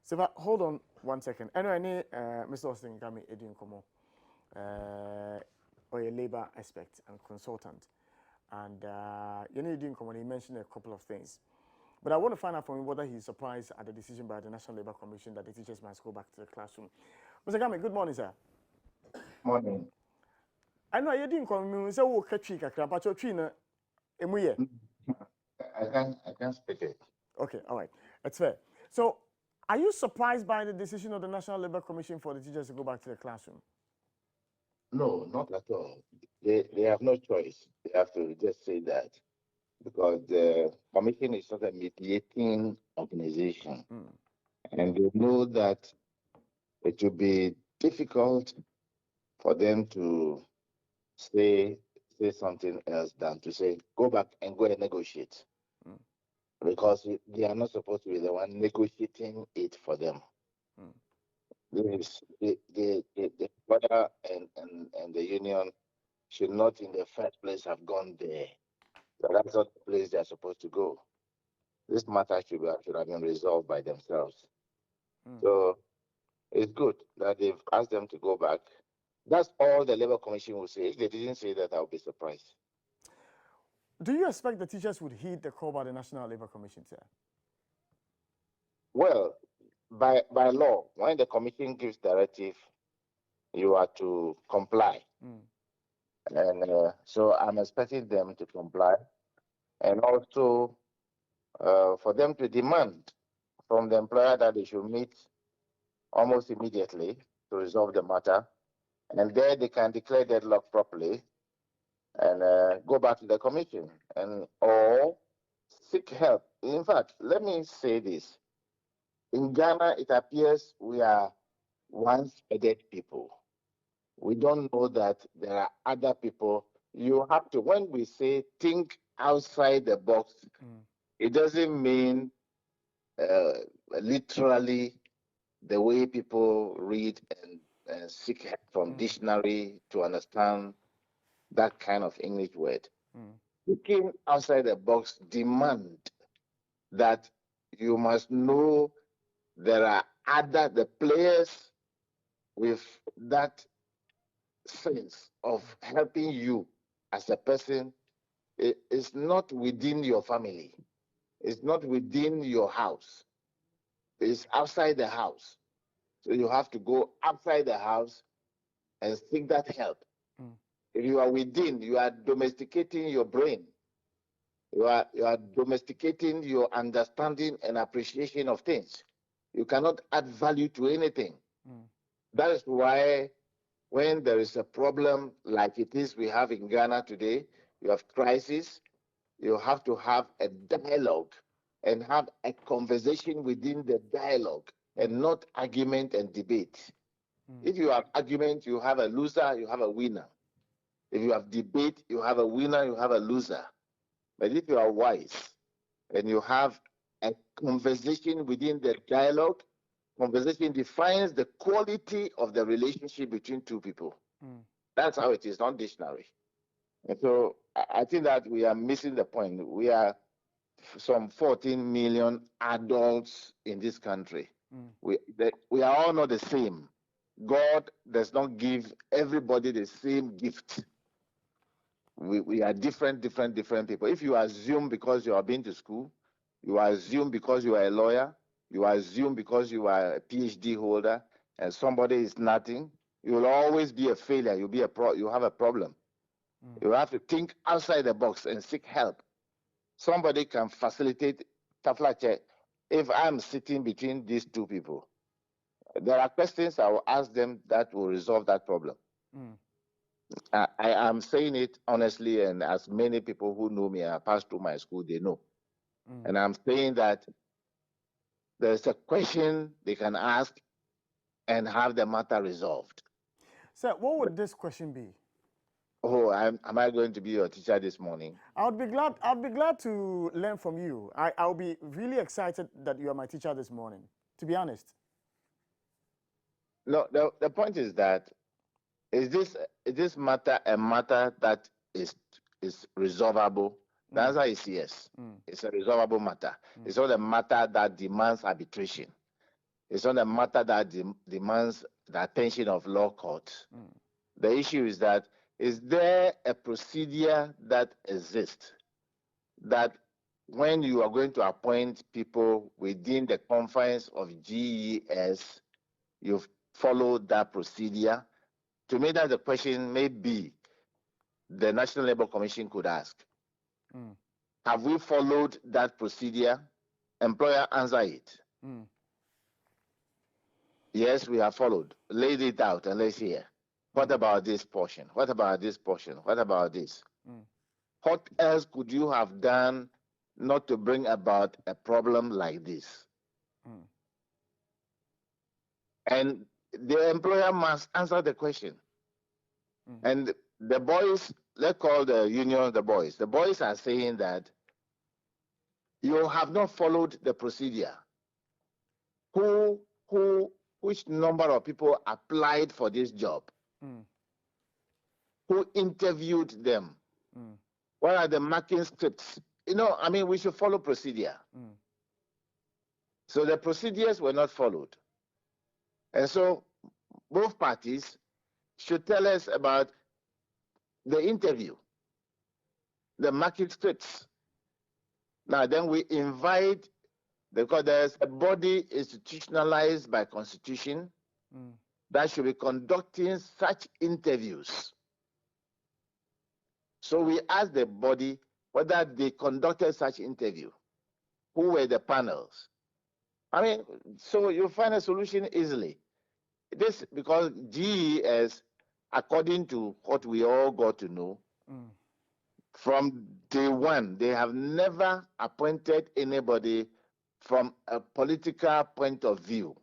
So, but hold on 1 second. Anyway, Mr. Austin Gamey, Edin Komo, or a labor expert and consultant. And you know, Edin Komo, he mentioned a couple of things. But I want to find out from him whether he's surprised at the decision by the National Labour Commission that the teachers must go back to the classroom. Mr. Gamey, good morning, sir. Morning. I know you didn't come. So we catch you, but you're trying to. I can't speak it. Okay, all right, that's fair. So, are you surprised by the decision of the National Labour Commission for the teachers to go back to the classroom? No, not at all. They have no choice. They have to just say that because the commission is not a mediating organization, and they know that it will be difficult for them to say something else than to say go back and go and negotiate, because they are not supposed to be the one negotiating it for them. The employer and the union should not in the first place have gone there. So that's not the place they're supposed to go. This matter should have been resolved by themselves. So it's good that they've asked them to go back. That's all the Labour Commission will say. If they didn't say that, I'll be surprised. Do you expect the teachers would heed the call by the National Labour Commission, sir? Well, by law, when the commission gives directive, you are to comply. And so I'm expecting them to comply, and also for them to demand from the employer that they should meet almost immediately to resolve the matter, and there they can declare deadlock properly and go back to the commission or seek help. In fact, let me say this. In Ghana, it appears we are one-sided people. We don't know that there are other people. You have to, when we say think outside the box, it doesn't mean literally the way people read and seek help from dictionary to understand that kind of English word. Thinking outside the box demand that you must know there are the players with that sense of helping you as a person. It's not within your family. It's not within your house. It's outside the house. So you have to go outside the house and seek that help. If you are within, you are domesticating your brain. You are domesticating your understanding and appreciation of things. You cannot add value to anything. That is why when there is a problem like it is we have in Ghana today, you have crisis, you have to have a dialogue and have a conversation within the dialogue and not argument and debate. If you have argument, you have a loser, you have a winner. If you have debate, you have a winner, you have a loser. But if you are wise and you have a conversation within the dialogue, conversation defines the quality of the relationship between two people. That's how it is, not dictionary. And so I think that we are missing the point. We are some 14 million adults in this country. We are all not the same. God does not give everybody the same gift. We are different people. If you assume because you have been to school, you assume because you are a lawyer, you assume because you are a PhD holder and somebody is nothing, you will always be a failure. You have a problem. You have to think outside the box and seek help. Somebody can facilitate. If I'm sitting between these two people, there are questions I will ask them that will resolve that problem. I am saying it honestly, and as many people who know me and passed through my school, they know. And I'm saying that there's a question they can ask and have the matter resolved. Sir, what would this question be? Oh, am I going to be your teacher this morning? I'd be glad to learn from you. I'll be really excited that you are my teacher this morning, to be honest. No, the point is that is this matter a matter that is resolvable? The answer is yes. It's a resolvable matter. It's not a matter that demands arbitration. It's not a matter that demands the attention of law courts. The issue is that, is there a procedure that exists that when you are going to appoint people within the confines of GES, you've followed that procedure? To me, that the question may be the National Labour Commission could ask. Have we followed that procedure? Employer answer it. Yes, we have followed. Laid it out and let's hear. What about this portion? What about this portion? What about this? What else could you have done not to bring about a problem like this? And the employer must answer the question. And the boys, let's call the union the boys. The boys are saying that you have not followed the procedure. Which number of people applied for this job? Who interviewed them? What are the marking scripts? You know, I mean, we should follow procedure. So the procedures were not followed. And so both parties should tell us about the interview, the marking scripts. Now, then we invite, because there's a body institutionalized by Constitution that should be conducting such interviews. So we ask the body whether they conducted such interview. Who were the panels? I mean, so you find a solution easily. This, because GES, according to what we all got to know, from day one, they have never appointed anybody from a political point of view.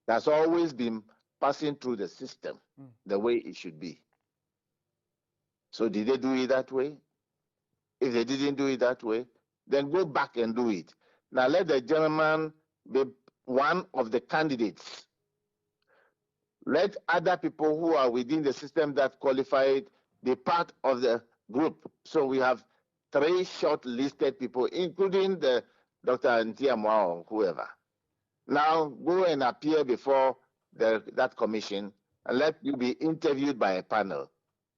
That's always been passing through the system the way it should be. So did they do it that way? If they didn't do it that way, then go back and do it. Now let the gentleman be one of the candidates. Let other people who are within the system that qualified be part of the group. So we have 3 short-listed people, including the Dr. Ntiamwa or whoever. Now go and appear before that commission and let you be interviewed by a panel.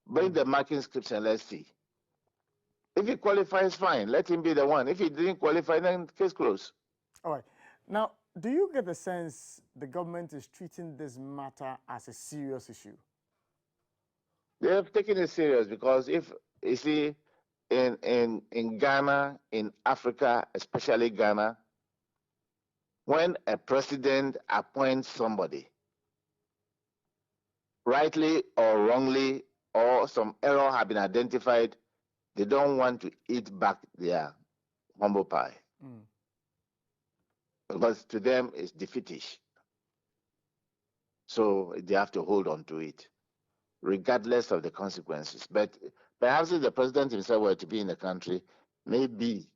Bring the marking scripts and let's see. If he qualifies, fine. Let him be the one. If he didn't qualify, then case closed. All right. Now, do you get the sense the government is treating this matter as a serious issue? They have taken it serious because if, you see, in Ghana, in Africa, especially Ghana, when a president appoints somebody, rightly or wrongly, or some error have been identified, they don't want to eat back their humble pie. Because to them, it's defeatish. So they have to hold on to it, regardless of the consequences. But perhaps if the president himself were to be in the country, maybe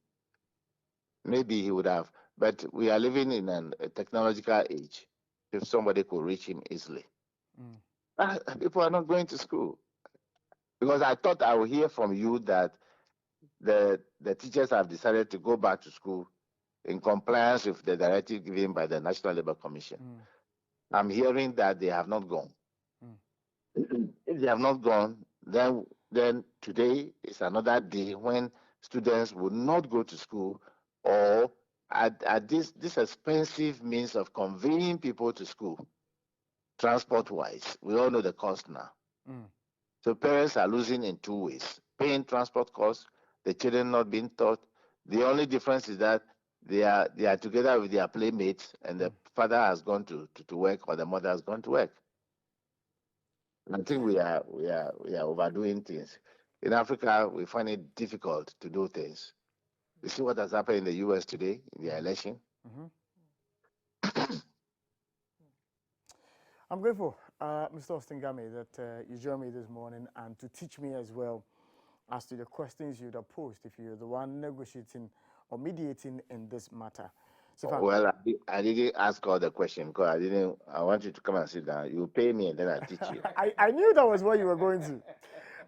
he would have. But we are living in a technological age. If somebody could reach him easily. People are not going to school. Because I thought I would hear from you that the teachers have decided to go back to school in compliance with the directive given by the National Labour Commission. I'm hearing that they have not gone. If they have not gone, then today is another day when students will not go to school, or at this expensive means of conveying people to school, transport-wise. We all know the cost now. So parents are losing in 2 ways: paying transport costs, the children not being taught. The only difference is that they are together with their playmates, and the father has gone to work, or the mother has gone to work. I think we are overdoing things. In Africa, we find it difficult to do things. You see what has happened in the US today in the election? I'm grateful, Mr. Austin Gamey, that you joined me this morning and to teach me as well as to the questions you'd have posed if you're the one negotiating or mediating in this matter. So well, I didn't ask all the questions because I want you to come and sit down. You pay me and then I teach you. I knew that was what you were going to.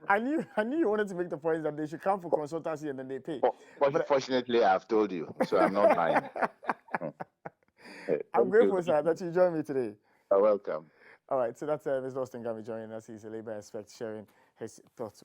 I knew you wanted to make the point that they should come for consultancy and then they pay. Fortunately, I've told you, so I'm not lying. I'm grateful, sir, that you joined me today. You're welcome. All right, so that's Mr. Austin Gamey joining us. He's a labor expert sharing his thoughts